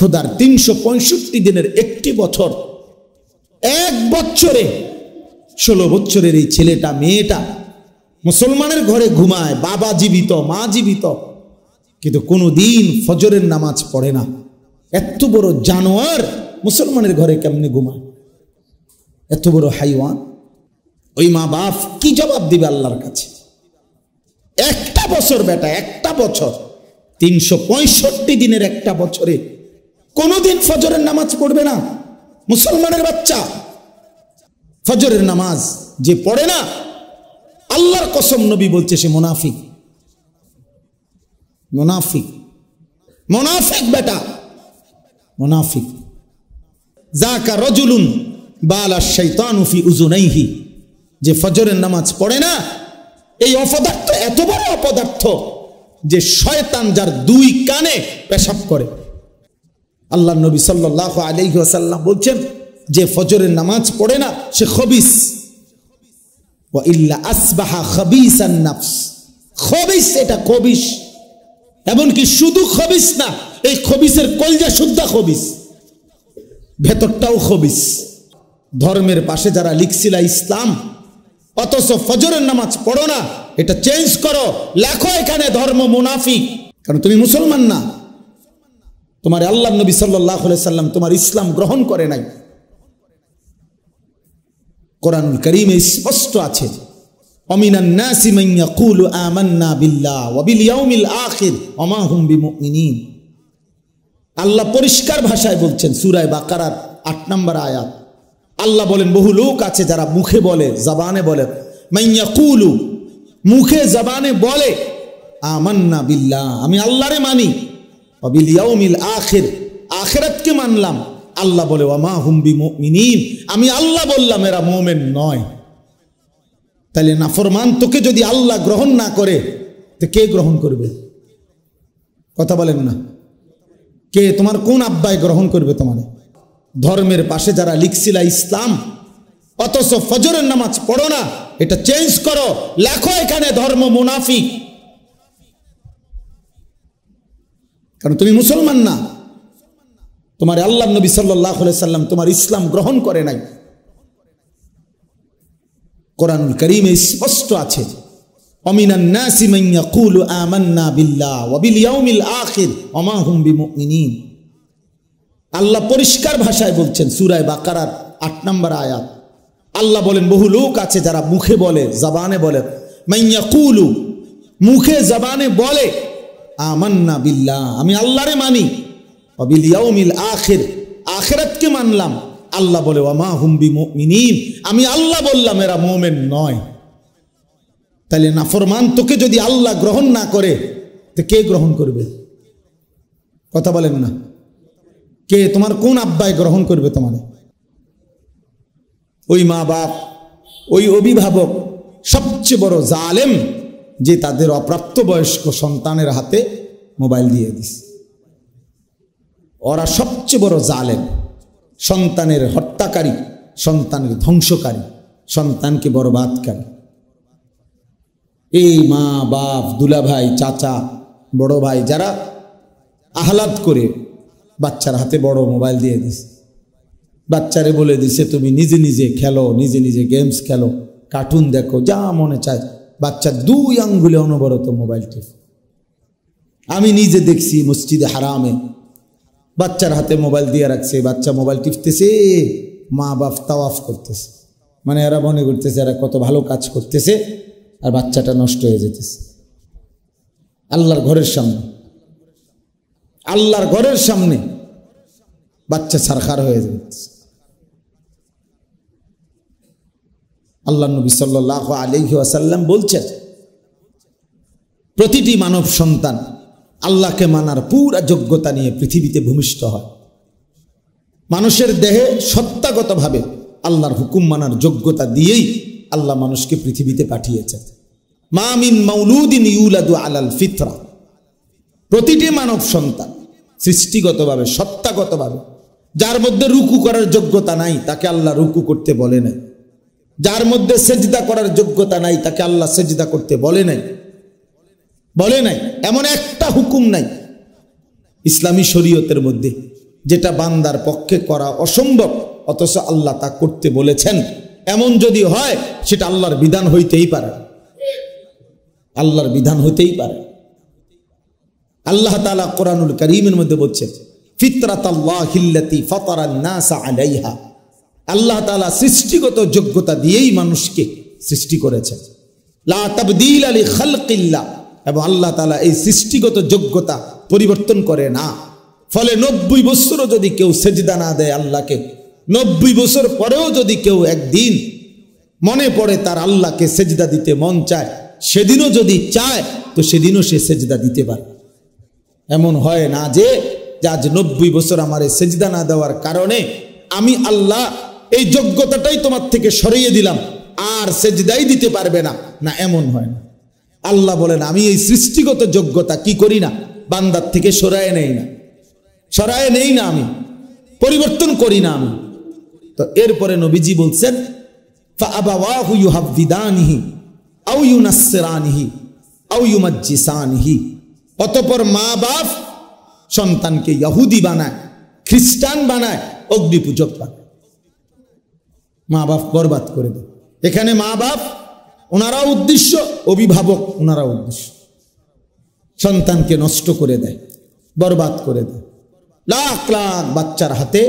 খোদার 365 দিনের একটি বছর, এক বছরে 16 বছরের এই ছেলেটা মেয়েটা মুসলমানের ঘরে ঘুমায়, বাবা জীবিত, মা জীবিত, কিন্তু কোনোদিন ফজরের নামাজ পড়ে না। এত বড় জানোয়ার মুসলমানের ঘরে কেমনে ঘুমায়? এত বড় হাইওয়ান। ওই মা বাপ কি জবাব দিবে আল্লাহর কাছে? একটা বছর বেটা, একটা বছর, 365 দিনের একটা বছরে কোনোদিন ফজরের নামাজ পড়বে না মুসলমানের বাচ্চা। ফজরের নামাজ যে পড়ে না, আল্লাহর কসম নবী বলছে সে মুনাফিক। মুনাফিক, মুনাফিক বেটা, মুনাফিক। যাকা রাজুলুন বালা শাইতানু ফি উযুনাইহি, যে ফজরের নামাজ পড়ে না, এই অপদার্থ এত বড় অপদার্থ যে শয়তান যার 2 কানে পেশাব করে। আল্লাহ নবী সাল্লাল্লাহু আলাইহি ওয়াসাল্লাম বলছেন যে ফজরের নামাজ পড়ে না সে খবিস। ওয়া ইল্লা আসবাহা খবিসান নাফস, খবিস, এটা খবিস। এমনকি শুধু খবিস না, এই খবিসের কলজা শুদ্ধা খবিস, ভেতরটাও খবিস। ধর্মের পাশে যারা লিখছিলা ইসলাম, অথচ ফজরের নামাজ পড়ো না, এটা চেঞ্জ করো, লেখো এখানে ধর্ম মুনাফিক। কারণ তুমি মুসলমান না, তোমার আল্লাহ নবী সাল্লাল্লাহু আলাইহি সাল্লাম তোমার ইসলাম গ্রহণ করে নাই। কোরআনুল কারীমে স্পষ্ট আছে, অমিনান নাসি মান ইয়াকুলু আমান্না বিল্লাহ ওয়া বিল ইয়াউমিল আখির ওয়া মা হুম বিমুমিনিন। আল্লাহ পরিষ্কার ভাষায় বলছেন সূরা বাকারার 8 নম্বর আয়াত। আল্লাহ বলেন বহু লোক আছে যারা মুখে বলে, জবানে বলে, মান ইয়াকুলু, মুখে জবানে বলে, আমান্না বিল্লাহ, আমি আল্লাহরে মানি, ওয়া বিল ইয়াউমিল আখির, আখিরাতকে মানলাম। আল্লাহ বলে ওয়া মা হুম বিমুমিনিন, আমি আল্লাহ বললাম এরা মুমিন নয়। তাহলে নাফরমান তোকে যদি আল্লাহ গ্রহণ না করে তো কে গ্রহণ করবে? কথা বলেন না, কে? তোমার কোন আব্বাই গ্রহণ করবে তোমার? ধর্মের পাশে যারা লিখছিলা ইসলাম, অথচ ফজরের নামাজ পড়ো না, এটা চেঞ্জ করো, লেখো এখানে ধর্ম মুনাফিক। কারণ তুমি মুসলমান না, তোমার আল্লাহ নবী সাল্লাল্লাহু আলাইহি সাল্লাম তোমার ইসলাম গ্রহণ করে নাই। কোরআনুল কারীমে স্পষ্ট আছে, অমিনান নাসি মান ইয়াকুলু আমান্না বিল্লাহ ওয়া বিল ইয়াউমিল আখির ওয়া মা হুম বিমুমিনিন। আল্লাহ পরিষ্কার ভাষায় বলছেন সূরা বাকারার 8 নম্বর আয়াত। আল্লাহ বলেন বহু লোক আছে যারা মুখে বলে, জবানে বলে, মান ইয়াকুলু, মুখে জবানে বলে, আমান্না বিল্লাহ, আমি আল্লাহরে মানি, ওয়া বিল ইয়াউমিল আখির, আখিরাতকে মানলাম। আল্লাহ বলে ওয়া মা হুম বিমুমিনিন, আমি আল্লাহ বললাম এরা মুমিন নয়। তাহলে নাফরমান তোকে যদি আল্লাহ গ্রহণ না করে তো কে গ্রহণ করবে? কথা বলেন না, কে? তোমার কোন আব্বাই গ্রহণ করবে তোমার? ওই মা বাপ, ওই অভিভাবক সবচেয়ে বড় জালেম যে তাদের অপ্রাপ্তবয়স্ক সন্তানের হাতে মোবাইল দিয়ে দিস। ওরা সবচেয়ে বড় জালেম, সন্তানের হত্যাকারী, সন্তানের ধ্বংসকারী, সন্তানকে বরবাদকারী। এই মা বাপ, দুলা ভাই, চাচা, বড় ভাই যারা আহ্লাদ করে বাচ্চার হাতে বড় মোবাইল দিয়ে দিছে, বাচ্চারে বলে দিছে তুমি নিজে নিজে খেলো, নিজে নিজে গেমস খেলো, কার্টুন দেখো, যা মনে চায়। বাচ্চা 2 আঙ্গুলে অনবরত মোবাইল টিপে। আমি নিজে দেখছি মসজিদে হারামে বাচ্চার হাতে মোবাইল দিয়ে রাখছে, বাচ্চা মোবাইল টিপতেছে, মা বাপ তাওয়াফ করতেছে, মানে এরা মনে করতেছে এরা কত ভালো কাজ করতেছে, আর বাচ্চাটা নষ্ট হয়ে যেতেছে। আল্লাহর ঘরের সামনে, আল্লাহর ঘরের সামনে বাচ্চা ছারখার হয়ে যাচ্ছে। আল্লাহ নবী সাল্লাল্লাহু আলাইহি ওয়াসাল্লাম বলছেন প্রতিটি মানব সন্তান আল্লাহকে মানার পুরা যোগ্যতা নিয়ে পৃথিবীতে ভূমিষ্ঠ হয়। মানুষের দেহে সত্তাগতভাবে আল্লাহর হুকুম মানার যোগ্যতা দিয়েই আল্লাহ মানুষকে পৃথিবীতে পাঠিয়েছেন। মা মিন মাউলুদিন ইউলাদু আলাল ফিতরা, প্রতিটি মানব সন্তান সৃষ্টিগতভাবে, সত্তাগতভাবে, যার মধ্যে রুকু করার যোগ্যতা নাই তাকে আল্লাহ রুকু করতে বলে নাই, যার মধ্যে সেজদা করার যোগ্যতা নাই তাকে আল্লাহ সেজদা করতে বলে নাই, বলে নাই। এমন একটা হুকুম নাই ইসলামী শরীয়তের মধ্যে যেটা বান্দার পক্ষে করা অসম্ভব, অথচ আল্লাহ তা করতে বলেছেন, এমন যদি হয় সেটা আল্লাহর বিধান হইতেই পারে, আল্লাহর বিধান হইতেই পারে। আল্লাহ তাআলা কোরআনুল কারীমের মধ্যে বলছেন, ফিতরাতাল্লাহিল্লাতী ফাতারান নাসা আলাইহা, আল্লাহ তাআলা সৃষ্টিগত যোগ্যতা দিয়েই মানুষকে সৃষ্টি করেছেন। লা তাবদীলা লিখালকিল্লাহ, এবং আল্লাহ তাআলা এই সৃষ্টিগত যোগ্যতা পরিবর্তন করে না। ফলে 90 বছরও যদি কেউ সেজদা না দেয় আল্লাহকে, 90 বছর পরেও যদি কেউ একদিন মনে পড়ে তার আল্লাহকে সেজদা দিতে মন চায়, সেদিনও যদি চায় তো সেদিনও সে সেজদা দিতে পারে। এমন হয় না যে আজ 90 বছর আমার এই সেজদা না দেওয়ার কারণে আমি আল্লাহ এই যোগ্যতাটাই তোমার থেকে সরিয়ে দিলাম, আর সেজদাই দিতে পারবে না, না এমন হয় না। আল্লাহ বলেন আমি এই সৃষ্টিগত যোগ্যতা কি করি না, বান্দার থেকে সরায় নেই না, সরায় নেই না, আমি পরিবর্তন করি না আমি। তো এরপরে নবীজি বলছেন, ফাআবাওয়াহু ইউহাব্বিদানিহি আও ইউনাসসিরানিহি আও ইউমাজ্জিসানিহি, অতঃপর মা বাপ সন্তানকে ইহুদি বানায়, খ্রিস্টান বানায়, অগ্নিপূজক বানায়। মা বাপ বরবাদ করে দেয়। এখানে মা বাপ ওনারাও উদ্দেশ্য, অভিভাবক ওনারাও উদ্দেশ্য। সন্তানকে নষ্ট করে দেয়, বরবাদ করে দেয়। লাখ লাখ বাচ্চার হাতে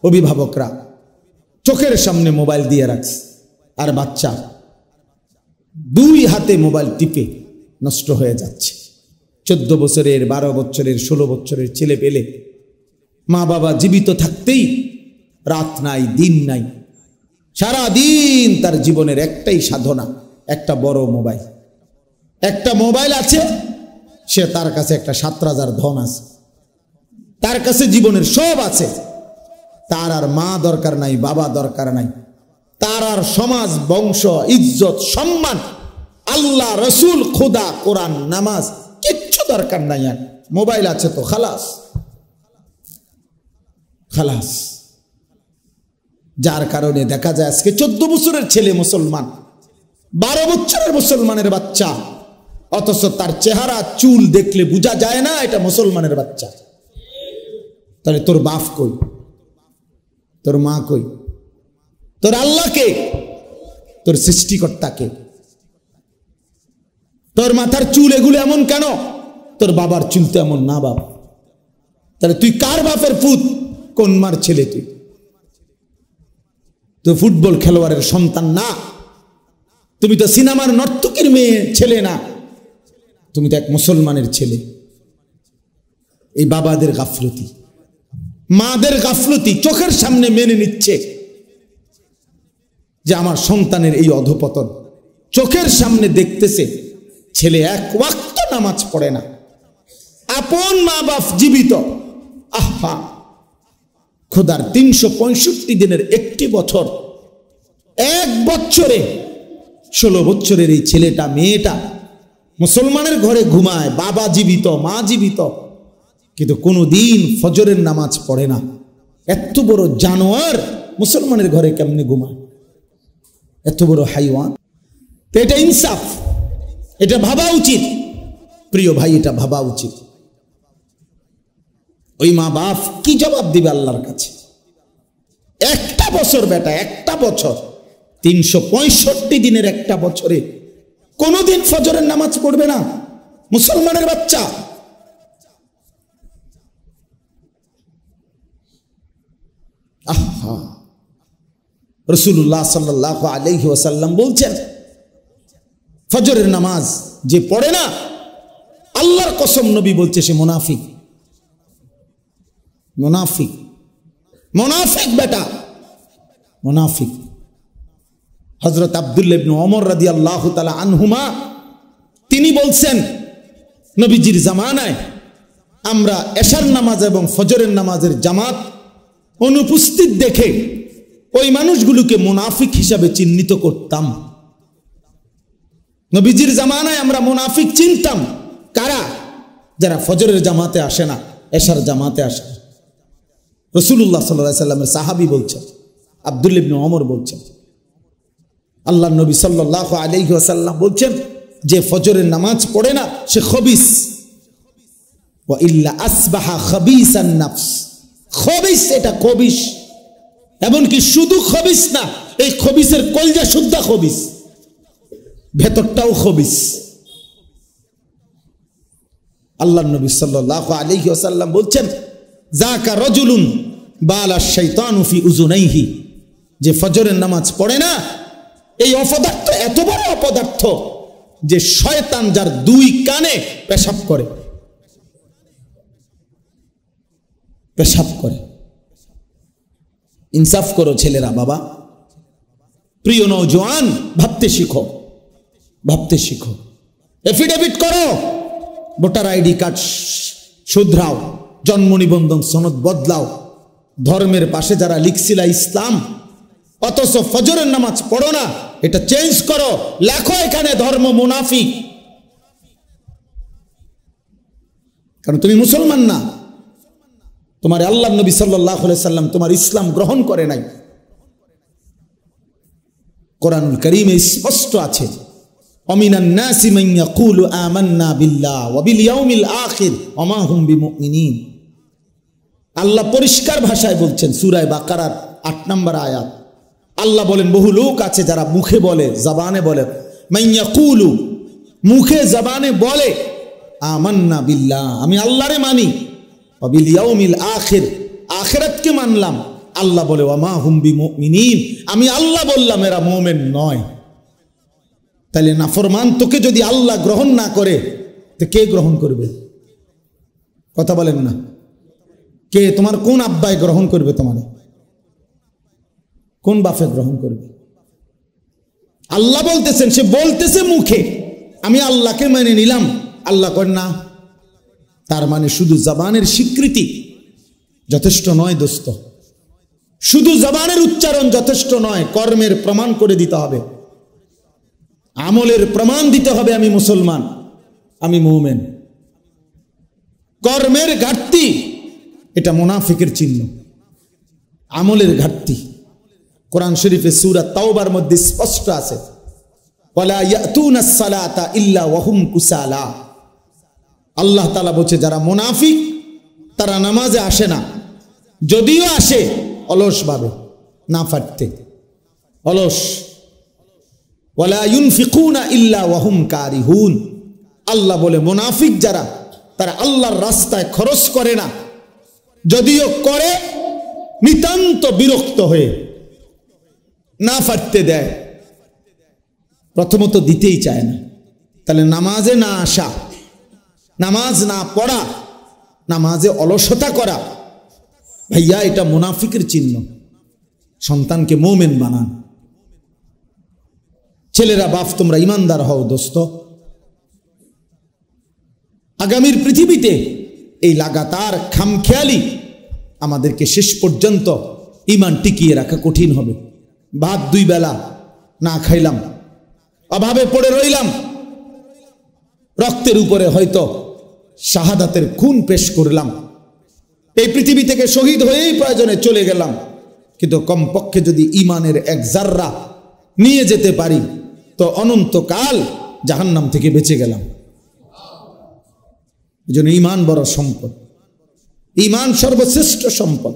অভিভাবকরা চোখের সামনে মোবাইল দিয়ে রাখছে, আর বাচ্চা 2 হাতে মোবাইল টিপে নষ্ট হয়ে যাচ্ছে। 14 বছরের, 12 বছরের, 16 বছরের ছেলে পেলে মা বাবা জীবিত থাকতেই রাত নাই, দিন নাই, সারা দিন তার জীবনের একটাই সাধনা, একটা বড় মোবাইল। একটা মোবাইল আছে, সে তার কাছে একটা 7,000 ধন আছে, তার কাছে জীবনের সব আছে, তার আর মা দরকার নাই, বাবা দরকার নাই, তার আর সমাজ, বংশ, ইজ্জত, সম্মান, আল্লাহ, রসুল, খোদা, কোরআন, নামাজ কিচ্ছু দরকার নাই। আর মোবাইল আছে তো খালাস, খালাস। যার কারণে দেখা যায় আজকে 14 বছরের ছেলে মুসলমান, 12 বছরের মুসলমানের বাচ্চা, অথচ তার চেহারা চুল দেখলে বোঝা যায় না এটা মুসলমানের বাচ্চা। তাহলে তোর বাপ কই, তোর মা কই, তোর আল্লাহকে, তোর সৃষ্টিকর্তাকে? তোর মাথার চুল এগুলো এমন কেন? তোর বাবার চুল তো এমন না বাপ। তাহলে তুই কার বাপের পুত, কোন মার ছেলে? তুই ফুটবল খেলোয়াড়ের সন্তান না, তুমি তো সিনেমার নর্তকীর মেয়ে ছেলে না, তুমি তো এক মুসলমানের ছেলে। এই বাবাদের গাফলতি, মাদের গাফলতি চোখের সামনে মেনে নিচ্ছে যে আমার সন্তানের এই অধপতন, চোখের সামনে দেখতেছে ছেলে 1 ওয়াক্ত নামাজ পড়ে না, আপন মা বাপ জীবিত। আহা, খোদার 365 দিনের একটি বছর, 1 বছরে 16 বছরের এই ছেলেটা, মেয়েটা মুসলমানের ঘরে ঘুমায়, বাবা জীবিত, মা জীবিত, কিন্তু কোনোদিন ফজরের নামাজ পড়ে না। এত বড় জানোয়ার মুসলমানের ঘরে কেমনে ঘুমায়? এত বড় হাইওয়ান। তো এটা ইনসাফ, এটা ভাবা উচিত প্রিয় ভাই, এটা ভাবা উচিত। ওই মা বাপ কি জবাব দিবে আল্লাহর কাছে? একটা বছর বেটা, একটা বছর, 365 দিনের একটা বছরে কোনোদিন ফজরের নামাজ পড়বে না মুসলমানের বাচ্চা। আহা, রাসূলুল্লাহ সাল্লাল্লাহু আলাইহি ওয়াসাল্লাম বলছেন, ফজরের নামাজ যে পড়ে না, আল্লাহর কসম নবী বলছে সে মুনাফিক। মুনাফিক, মুনাফিক বেটা, মুনাফিক। হযরত আব্দুল্লাহ ইবনে ওমর রাদিয়াল্লাহু তাআলা আনহুমা তিনি বলছেন, নবীজির জামানায় আমরা এশার নামাজ এবং ফজরের নামাজের জামাত অনুপস্থিত দেখে ওই মানুষগুলোকে মুনাফিক হিসাবে চিহ্নিত করতাম। নবীজির জামানায় আমরা মুনাফিক চিনতাম কারা? যারা ফজরের জামাতে আসে না, এশার জামাতে আসে। রাসূলুল্লাহ সাল্লাল্লাহু আলাইহি ওয়াসাল্লামের সাহাবী বলছেন, আব্দুল্লাহ ইবনে ওমর বলছেন, আল্লাহর নবী সাল্লাল্লাহু আলাইহি ওয়াসাল্লাম বলছেন যে ফজরের নামাজ পড়ে না সে খবিস, ওয়া ইল্লা আসবাহা খাবিসান নাফস, খবিস, এটা খবিস। এমনকি শুধু খবিস না, এই খবিসের কলজা শুদ্ধা খবিস, ভেতরটাও খবিস। আল্লাহ নবী সাল্লাল্লাহু আলাইহি ওয়াসাল্লাম বলছেন, যাকা রাজুলুন বালা শাইতানু ফি উযুনাইহি, যে ফজরের নামাজ পড়ে না, এই অপদার্থ এত বড় অপদার্থ যে শয়তান যার দুই কানে পেশাব করে, পেশাব করে। ইনসাফ করো ছেলেরা, বাবা, প্রিয় নওজোয়ান, ভাবতে শিখো, ভাবতে শিখো। এফিডেভিট করো, ভোটার আইডি কার্ড শুধরাও, জন্ম নিবন্ধন সনদ বদলাও। ধর্মের পাশে যারা লিখছিলা ইসলাম, অথচ ফজরের নামাজ পড়ো না, এটা চেঞ্জ করো। লেখো এখানে ধর্ম মুনাফিক, কারণ তুমি মুসলমান না। তোমার আল্লাহ নবী সাল্লাল্লাহু আলাইহি সাল্লাম তোমার ইসলাম গ্রহণ করে নাই। কোরআনুল কারীমে স্পষ্ট আছে, অমিনান নাসি মান ইয়াকুলু আমান্না বিল্লাহ ওয়া বিল ইয়াউমিল আখির ওয়া মা হুম বিমুমিনিন। আল্লাহ পরিষ্কার ভাষায় বলছেন সূরা বাকারার ৮ নম্বর আয়াত। আল্লাহ বলেন, বহু লোক আছে যারা মুখে বলে, জবানে বলে, মান ইয়াকুলু, মুখে জবানে বলে, আমান্না বিল্লাহ, আমি আল্লাহরে মানি, ওয়া বিল ইয়াউমিল আখির, আখিরাতকে মানলাম। আল্লাহ বলে, ওয়া মা হুম বিমুমিনিন, আমি আল্লাহ বললাম এরা মুমিন নয়। তাহলে নাফরমান তোকে যদি আল্লাহ গ্রহণ না করে, তো কে গ্রহণ করবে? কথা বলেন না, কে? তোমার কোন আব্বায় গ্রহণ করবে? তোমার কোন বাপে গ্রহণ করবে? আল্লাহ বলতেছেন, সে বলতেছে মুখে আমি আল্লাহকে মেনে নিলাম, আল্লাহ করেন না। তার মানে শুধু জবানের স্বীকৃতি যথেষ্ট নয় দোস্ত, শুধু জবানের উচ্চারণ যথেষ্ট নয়, কর্মের প্রমাণ করে দিতে হবে, আমলের প্রমাণ দিতে হবে আমি মুসলমান, আমি মুমিন। কর্মের ঘাটতি এটা মুনাফিকের চিহ্ন, আমলের ঘাটতি। কোরআন শরীফে সূরা তাওবার মধ্যে স্পষ্ট আছে, ওয়ালা ইয়াতুনাস সালাতা ইল্লা ওয়া হুম কুসালা। আল্লাহ তাআলা বলছে, যারা মুনাফিক তারা নামাজে আসে না, যদিও আসে অলস ভাবে, না ফাটতে, অলস। ওয়ালা ইউনফিকুনা ইল্লা ওয়া হুম কারিহুন। আল্লাহ বলে, মুনাফিক যারা, তারা আল্লাহর রাস্তায় খরচ করে না, যদিও করে নিতান্ত বিরক্ত হয়ে, না ফাটতে দেয়, প্রথমত দিতেই চায় না। তাহলে নামাজে না আসা, নামাজ না পড়া, নামাজে অলসতা করা, ভাইয়া এটা মুনাফিকের চিহ্ন। সন্তানকে মুমিন বানান। ছেলেরা, বাপ, তোমরা ইমানদার হও দোস্ত। আগামীর পৃথিবীতে এই লাগাতার খামখেয়ালি আমাদেরকে শেষ পর্যন্ত ইমান টিকিয়ে রাখা কঠিন হবে। ভাত 2 বেলা না খাইলাম, অভাবে পড়ে রইলাম, রক্তের উপরে হয়তো শাহাদাতের খুন পেশ করলাম, এই পৃথিবী থেকে শহীদ হয়েই প্রয়োজনে চলে গেলাম, কিন্তু কমপক্ষে যদি ইমানের এক জাররা নিয়ে যেতে পারি তো অনন্তকাল জাহান্নাম থেকে বেঁচে গেলাম। এই জন্য ইমান বড় সম্পদ, ইমান সর্বশ্রেষ্ঠ সম্পদ।